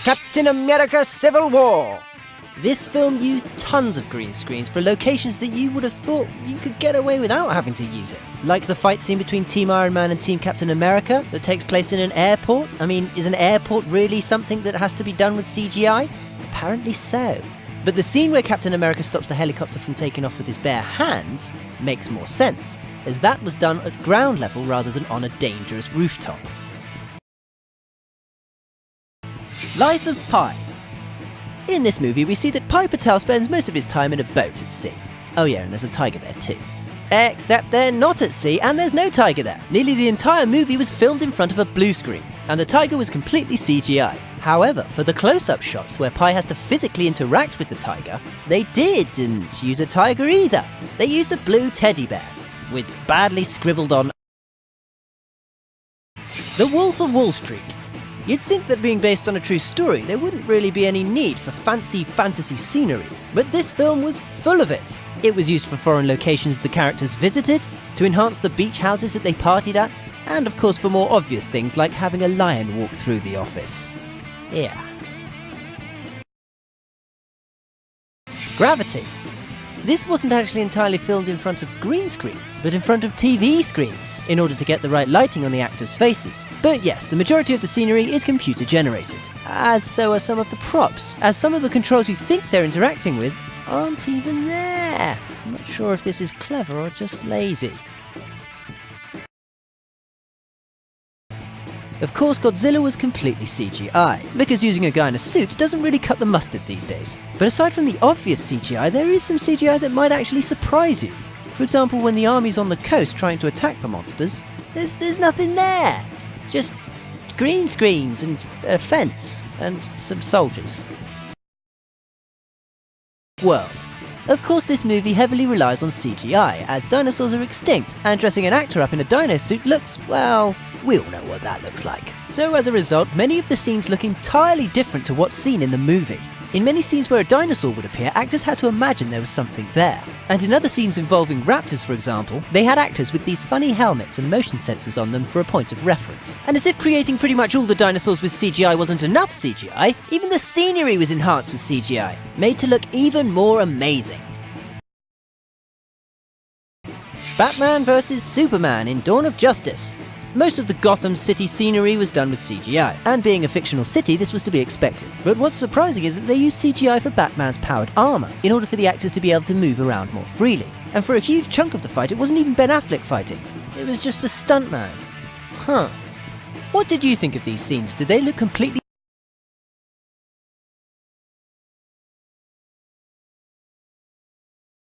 Captain America Civil War. This film used tons of green screens for locations that you would have thought you could get away without having to use it. Like the fight scene between Team Iron Man and Team Captain America that takes place in an airport. I mean, is an airport really something that has to be done with CGI? Apparently so. But the scene where Captain America stops the helicopter from taking off with his bare hands makes more sense, as that was done at ground level rather than on a dangerous rooftop. Life of Pi. In this movie, we see that Pi Patel spends most of his time in a boat at sea. Oh yeah, and there's a tiger there too. Except they're not at sea, and there's no tiger there. Nearly the entire movie was filmed in front of a blue screen, and the tiger was completely CGI. However, for the close-up shots where Pi has to physically interact with the tiger, they didn't use a tiger either. They used a blue teddy bear, with badly scribbled on The Wolf of Wall Street. You'd think that being based on a true story, there wouldn't really be any need for fancy fantasy scenery, but this film was full of it. It was used for foreign locations the characters visited, to enhance the beach houses that they partied at, and of course for more obvious things like having a lion walk through the office. Yeah. Gravity. This wasn't actually entirely filmed in front of green screens, but in front of TV screens, in order to get the right lighting on the actors' faces. But yes, the majority of the scenery is computer generated, as so are some of the props, as some of the controls you think they're interacting with aren't even there. I'm not sure if this is clever or just lazy. Of course, Godzilla was completely CGI, because using a guy in a suit doesn't really cut the mustard these days. But aside from the obvious CGI, there is some CGI that might actually surprise you. For example, when the army's on the coast trying to attack the monsters, there's nothing there. Just green screens and a fence and some soldiers. World. Of course, this movie heavily relies on CGI, as dinosaurs are extinct, and dressing an actor up in a dino suit looks, well, we all know what that looks like. So as a result, many of the scenes look entirely different to what's seen in the movie. In many scenes where a dinosaur would appear, actors had to imagine there was something there. And in other scenes involving raptors, for example, they had actors with these funny helmets and motion sensors on them for a point of reference. And as if creating pretty much all the dinosaurs with CGI wasn't enough CGI, even the scenery was enhanced with CGI, made to look even more amazing. Batman vs Superman in Dawn of Justice. Most of the Gotham City scenery was done with CGI, and being a fictional city, this was to be expected. But what's surprising is that they used CGI for Batman's powered armor, in order for the actors to be able to move around more freely. And for a huge chunk of the fight, it wasn't even Ben Affleck fighting. It was just a stuntman. Huh. What did you think of these scenes? Did they look completely